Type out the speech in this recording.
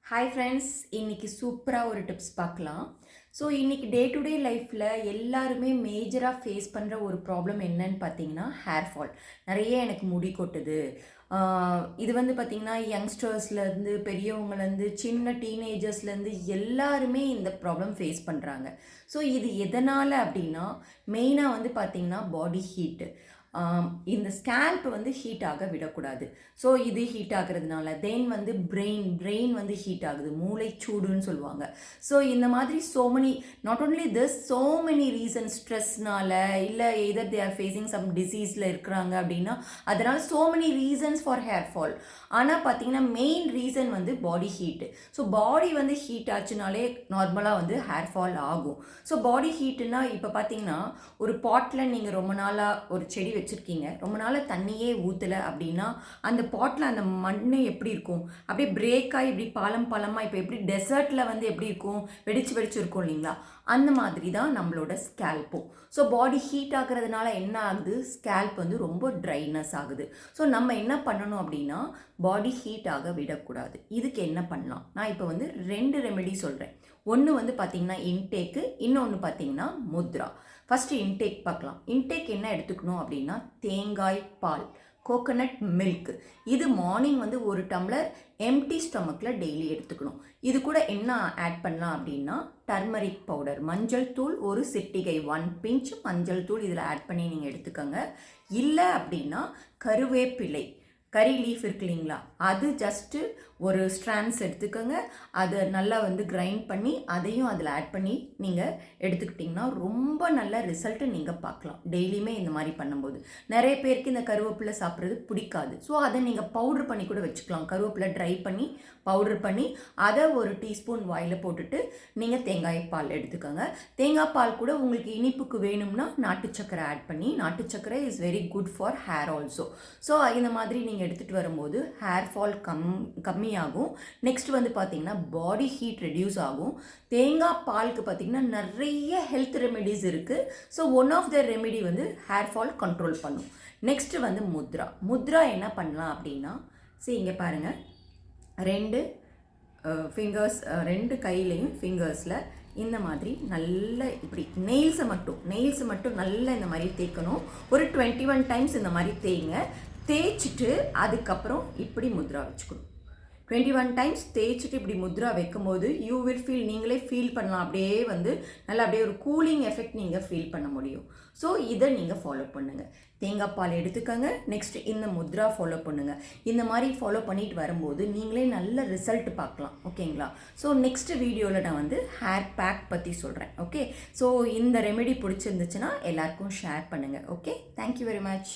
Hi friends, இன்னைக்கு சூப்பராக ஒரு டிப்ஸ் பார்க்கலாம். ஸோ இன்னைக்கு டே டு டே லைஃப்பில் எல்லாருமே மேஜராக ஃபேஸ் பண்ணுற ஒரு ப்ராப்ளம் என்னன்னு பார்த்தீங்கன்னா ஹேர் ஃபால். நிறைய எனக்கு முடி கொட்டுது. இது வந்து பார்த்திங்கன்னா யங்ஸ்டர்ஸ்லேருந்து பெரியவங்கலேருந்து சின்ன டீனேஜர்ஸ்லேருந்து எல்லாருமே இந்த ப்ராப்ளம் ஃபேஸ் பண்ணுறாங்க. ஸோ இது எதனால் அப்படின்னா மெயினாக வந்து பார்த்திங்கன்னா பாடி ஹீட்டு. இந்த ஸ்கேல்ப் வந்து ஹீட் ஆக விடக்கூடாது. ஸோ இது ஹீட் ஆகிறதுனால தென் வந்து பிரெயின் வந்து ஹீட் ஆகுது, மூளை சூடுன்னு சொல்லுவாங்க. ஸோ இந்த மாதிரி so many not only this, so many reason, ஸ்ட்ரெஸ்னால இல்லை either they are facing some டிசீஸில் இருக்கிறாங்க அப்படின்னா அதனால் so many reasons for hair fall. ஆனால் பார்த்தீங்கன்னா மெயின் ரீசன் வந்து பாடி ஹீட்டு. ஸோ பாடி வந்து ஹீட் ஆச்சுனாலே நார்மலாக வந்து ஹேர் ஃபால் ஆகும். ஸோ பாடி ஹீட்டுனா இப்போ பார்த்தீங்கன்னா ஒரு பாட்டில் நீங்கள் ரொம்ப நாளாக ஒரு செடி வச்சுருக்கீங்க, ரொம்ப நாளாக தண்ணியே ஊற்றலை அப்படின்னா அந்த பாட்டில் அந்த மண் எப்படி இருக்கும், அப்படியே பிரேக் ஆகி இப்படி பாலமாக இப்போ எப்படி டெசர்ட்டில் வந்து எப்படி இருக்கும், வெடிச்சு இருக்கும் இல்லைங்களா, அந்த மாதிரி தான் நம்மளோட ஸ்கேல்ப்பும். ஸோ பாடி ஹீட் ஆகிறதுனால என்ன ஆகுது, ஸ்கேல்ப் வந்து ரொம்ப ட்ரைனஸ் ஆகுது. ஸோ நம்ம என்ன பண்ணணும் அப்படின்னா பாடி ஹீட் ஆக விடக்கூடாது. இதுக்கு என்ன பண்ணலாம், நான் இப்போ வந்து 2 ரெமெடி சொல்கிறேன். ஒன்று வந்து பார்த்திங்கன்னா இன்டேக்கு, இன்னொன்று பார்த்திங்கன்னா முத்ரா. ஃபஸ்ட்டு இன்டேக் பார்க்கலாம். இன்டேக் என்ன எடுத்துக்கணும் அப்படின்னா தேங்காய் பால், கோகனட் மில்க். இது மார்னிங் வந்து 1 டம்ளர் எம்டி ஸ்டொமக்கில் டெய்லி எடுத்துக்கணும். இது கூட என்ன ஆட் பண்ணலாம் அப்படின்னா டர்மரிக் பவுடர், மஞ்சள் தூள் 1 சிட்டிகை, 1 பிஞ்ச் மஞ்சள் தூள் இதில் ஆட் பண்ணி நீங்கள் எடுத்துக்கோங்க. இல்லை அப்படின்னா கருவேப்பிலை, கறி லீஃப் இருக்கு இல்லைங்களா, அது ஜஸ்ட்டு ஒரு ஸ்ட்ராண்ட்ஸ் எடுத்துக்கோங்க. அதை நல்லா வந்து கிரைண்ட் பண்ணி அதையும் அதில் ஆட் பண்ணி நீங்கள் எடுத்துக்கிட்டிங்கன்னா ரொம்ப நல்ல ரிசல்ட்டு நீங்கள் பார்க்கலாம் டெய்லியுமே இந்த மாதிரி பண்ணும்போது. நிறைய பேருக்கு இந்த கருவேப்பிலை சாப்பிட்றது பிடிக்காது. ஸோ அதை நீங்கள் பவுட்ரு பண்ணி கூட வச்சுக்கலாம். கருவேப்பிலை ட்ரை பண்ணி பவுட்ரு பண்ணி அதை 1 டீஸ்பூன் வாயில் போட்டுட்டு நீங்கள் தேங்காய் பால் எடுத்துக்கோங்க. தேங்காய் பால் கூட உங்களுக்கு இனிப்புக்கு வேணும்னா நாட்டு சக்கரை ஆட் பண்ணி, நாட்டு சக்கரை is very good for hair also. So இந்த மாதிரி நீங்கள் எடுத்துகிட்டு வரும்போது ஹேர் ஃபால் கம்மியாகும். நெக்ஸ்ட் வந்து பார்த்திங்கன்னா பாடி ஹீட் ரெடியூஸ் ஆகும். தேங்காய் பாலுக்கு பார்த்திங்கன்னா நிறைய ஹெல்த் ரெமெடிஸ் இருக்குது. So one of the remedy வந்து ஹேர் ஃபால் கண்ட்ரோல் பண்ணும். நெக்ஸ்ட்டு வந்து முத்ரா என்ன பண்ணலாம் அப்படின்னா, சரி இங்கே பாருங்கள், 2 ஃபிங்கர்ஸ், 2 கையிலையும் ஃபிங்கர்ஸில் இந்த மாதிரி நல்ல இப்படி நெயில்ஸை மட்டும் நல்லா இந்த மாதிரி தேய்க்கணும். ஒரு 21 டைம்ஸ் இந்த மாதிரி தேய்ச்சிட்டு அதுக்கப்புறம் இப்படி முத்ரா வச்சுக்கணும். 21 டைம்ஸ் தேய்ச்சிட்டு இப்படி முத்ரா வைக்கும்போது யூ வில் ஃபீல், நீங்களே ஃபீல் பண்ணலாம், அப்படியே வந்து நல்லா அப்படியே ஒரு கூலிங் எஃபெக்ட் நீங்கள் ஃபீல் பண்ண முடியும். ஸோ இதை நீங்கள் ஃபாலோ பண்ணுங்கள். தேங்காய் பால் எடுத்துக்கோங்க. நெக்ஸ்ட் இந்த முத்ரா ஃபாலோ பண்ணுங்கள். இந்த மாதிரி ஃபாலோ பண்ணிட்டு வரும்போது நீங்களே நல்ல ரிசல்ட் பார்க்கலாம். ஓகேங்களா? ஸோ நெக்ஸ்ட் வீடியோவில் நான் வந்து ஹேர் பேக் பற்றி சொல்கிறேன். ஓகே, ஸோ இந்த ரெமெடி பிடிச்சிருந்துச்சுன்னா எல்லாருக்கும் ஷேர் பண்ணுங்கள். Okay, thank you very much.